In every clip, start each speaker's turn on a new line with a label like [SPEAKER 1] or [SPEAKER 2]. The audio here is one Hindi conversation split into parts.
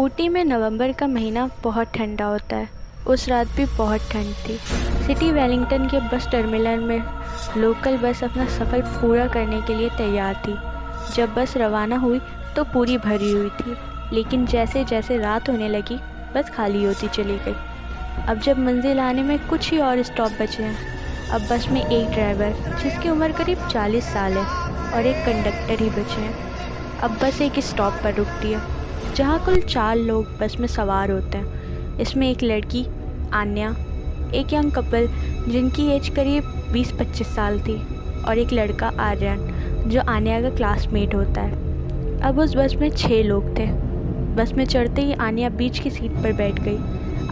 [SPEAKER 1] ऊटी में नवंबर का महीना बहुत ठंडा होता है। उस रात भी बहुत ठंड थी। सिटी वेलिंगटन के बस टर्मिनल में लोकल बस अपना सफ़र पूरा करने के लिए तैयार थी। जब बस रवाना हुई तो पूरी भरी हुई थी, लेकिन जैसे जैसे रात होने लगी बस खाली होती चली गई। अब जब मंजिल आने में कुछ ही और स्टॉप बचे हैं। अब बस में एक ड्राइवर जिसकी उम्र करीब 40 साल है और एक कंडक्टर ही बचे हैं। अब बस एक स्टॉप पर रुकती है जहाँ कुल 4 लोग बस में सवार होते हैं। इसमें एक लड़की आन्या, एक यंग कपल जिनकी एज करीब 20-25 साल थी और एक लड़का आर्यन जो आन्या का क्लासमेट होता है। अब उस बस में 6 लोग थे। बस में चढ़ते ही आन्या बीच की सीट पर बैठ गई,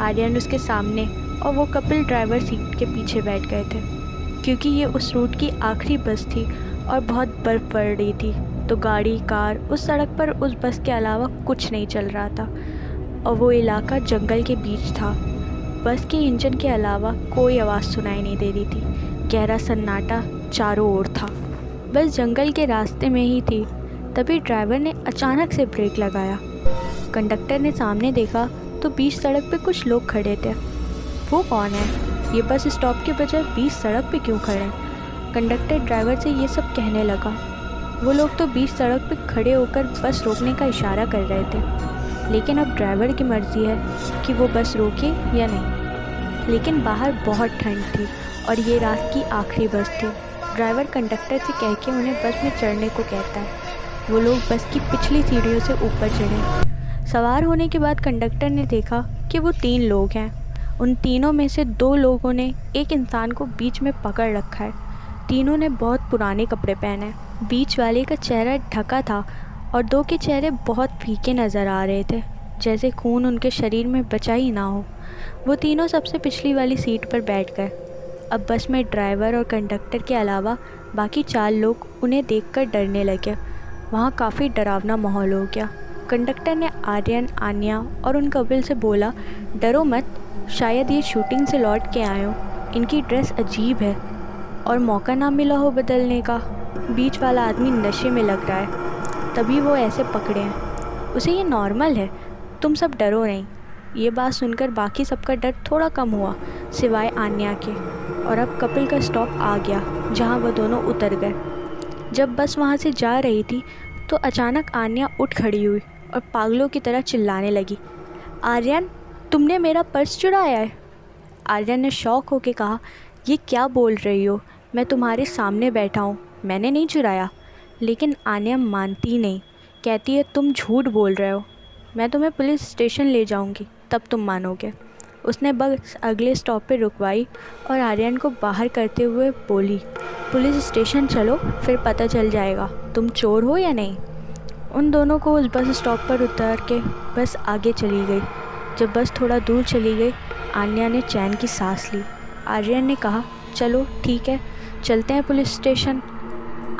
[SPEAKER 1] आर्यन उसके सामने और वो कपल ड्राइवर सीट के पीछे बैठ गए थे। क्योंकि ये उस रूट की आखिरी बस थी और बहुत बर्फ़ पड़ रही थी, तो गाड़ी कार उस सड़क पर उस बस के अलावा कुछ नहीं चल रहा था और वो इलाका जंगल के बीच था। बस के इंजन के अलावा कोई आवाज़ सुनाई नहीं दे रही थी। गहरा सन्नाटा चारों ओर था। बस जंगल के रास्ते में ही थी, तभी ड्राइवर ने अचानक से ब्रेक लगाया। कंडक्टर ने सामने देखा तो बीच सड़क पे कुछ लोग खड़े थे। वो कौन है? ये बस स्टॉप के बजाय बीच सड़क पे क्यों खड़े हैं? कंडक्टर ड्राइवर से ये सब कहने लगा। वो लोग तो बीच सड़क पे खड़े होकर बस रोकने का इशारा कर रहे थे, लेकिन अब ड्राइवर की मर्ज़ी है कि वो बस रोके या नहीं। लेकिन बाहर बहुत ठंड थी और ये रात की आखिरी बस थी। ड्राइवर कंडक्टर से कह के उन्हें बस में चढ़ने को कहता है। वो लोग बस की पिछली सीढ़ियों से ऊपर चढ़े। सवार होने के बाद कंडक्टर ने देखा कि वो 3 लोग हैं। उन तीनों में से 2 लोगों ने एक इंसान को बीच में पकड़ रखा है। तीनों ने बहुत पुराने कपड़े पहने हैं। बीच वाले का चेहरा ढका था और 2 के चेहरे बहुत फीके नज़र आ रहे थे, जैसे खून उनके शरीर में बचा ही ना हो। वो तीनों सबसे पिछली वाली सीट पर बैठ गए। अब बस में ड्राइवर और कंडक्टर के अलावा बाकी 4 लोग उन्हें देखकर डरने लगे। वहाँ काफ़ी डरावना माहौल हो गया। कंडक्टर ने आर्यन, आन्या और उन कपल से बोला, डरो मत, शायद ये शूटिंग से लौट के आए हो। इनकी ड्रेस अजीब है और मौका ना मिला हो बदलने का। बीच वाला आदमी नशे में लग रहा है, तभी वो ऐसे पकड़े हैं। उसे ये नॉर्मल है, तुम सब डरो नहीं। ये बात सुनकर बाकी सबका डर थोड़ा कम हुआ, सिवाय आन्या के। और अब कपिल का स्टॉप आ गया जहाँ वो दोनों उतर गए। जब बस वहाँ से जा रही थी तो अचानक आन्या उठ खड़ी हुई और पागलों की तरह चिल्लाने लगी, आर्यन, तुमने मेरा पर्स चुराया है। आर्यन ने शौक होकर कहा, ये क्या बोल रही हो? मैं तुम्हारे सामने बैठा हूँ, मैंने नहीं चुराया। लेकिन आन्या मानती नहीं, कहती है तुम झूठ बोल रहे हो। मैं तुम्हें पुलिस स्टेशन ले जाऊँगी, तब तुम मानोगे। उसने बस अगले स्टॉप पे रुकवाई और आर्यन को बाहर करते हुए बोली, पुलिस स्टेशन चलो, फिर पता चल जाएगा तुम चोर हो या नहीं। उन दोनों को उस बस स्टॉप पर उतार के बस आगे चली गई। जब बस थोड़ा दूर चली गई, आन्या ने चैन की सांस ली। आर्यन ने कहा, चलो ठीक है, चलते हैं पुलिस स्टेशन।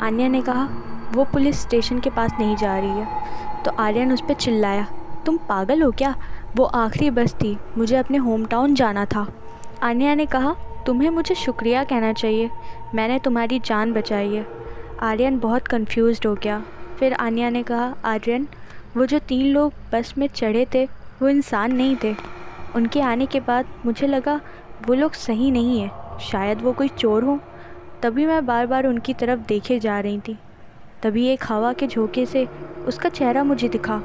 [SPEAKER 1] आन्या ने कहा, वो पुलिस स्टेशन के पास नहीं जा रही है। तो आर्यन उस पर चिल्लाया, तुम पागल हो क्या? वो आखिरी बस थी, मुझे अपने होम टाउन जाना था। आन्या ने कहा, तुम्हें मुझे शुक्रिया कहना चाहिए, मैंने तुम्हारी जान बचाई है। आर्यन बहुत कंफ्यूज्ड हो गया। फिर आन्या ने कहा, आर्यन, वो जो 3 लोग बस में चढ़े थे वो इंसान नहीं थे। उनके आने के बाद मुझे लगा वो लोग सही नहीं है, शायद वो कोई चोर हो। तभी मैं बार बार उनकी तरफ देखे जा रही थी। तभी एक हवा के झोंके से उसका चेहरा मुझे दिखा,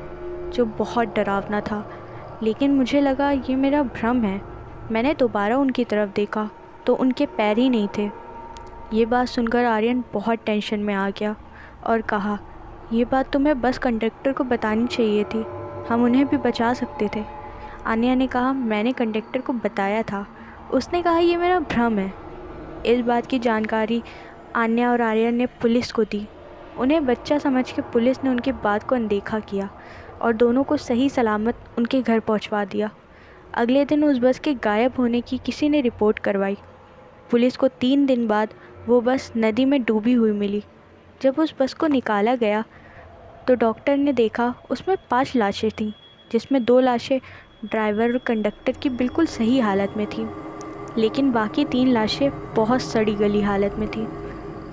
[SPEAKER 1] जो बहुत डरावना था। लेकिन मुझे लगा ये मेरा भ्रम है। मैंने दोबारा उनकी तरफ देखा तो उनके पैर ही नहीं थे। ये बात सुनकर आर्यन बहुत टेंशन में आ गया और कहा, ये बात तुम्हें बस कंडक्टर को बतानी चाहिए थी, हम उन्हें भी बचा सकते थे। आन्या ने कहा, मैंने कंडक्टर को बताया था, उसने कहा ये मेरा भ्रम है। इस बात की जानकारी आन्या और आर्यन ने पुलिस को दी। उन्हें बच्चा समझ के पुलिस ने उनकी बात को अनदेखा किया और दोनों को सही सलामत उनके घर पहुंचवा दिया। अगले दिन उस बस के गायब होने की किसी ने रिपोर्ट करवाई। पुलिस को 3 दिन बाद वो बस नदी में डूबी हुई मिली। जब उस बस को निकाला गया तो डॉक्टर ने देखा उसमें 5 लाशें थीं, जिसमें 2 लाशें ड्राइवर और कंडक्टर की बिल्कुल सही हालत में थीं, लेकिन बाकी 3 लाशें बहुत सड़ी गली हालत में थीं।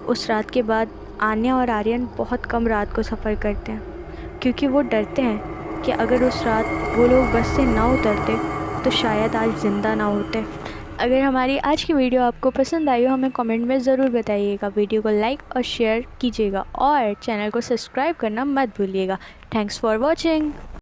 [SPEAKER 1] उस रात के बाद आन्या और आर्यन बहुत कम रात को सफ़र करते हैं, क्योंकि वो डरते हैं कि अगर उस रात वो लोग बस से ना उतरते तो शायद आज ज़िंदा ना होते। अगर हमारी आज की वीडियो आपको पसंद आई हो हमें कमेंट में ज़रूर बताइएगा। वीडियो को लाइक और शेयर कीजिएगा और चैनल को सब्सक्राइब करना मत भूलिएगा। Thanks for watching.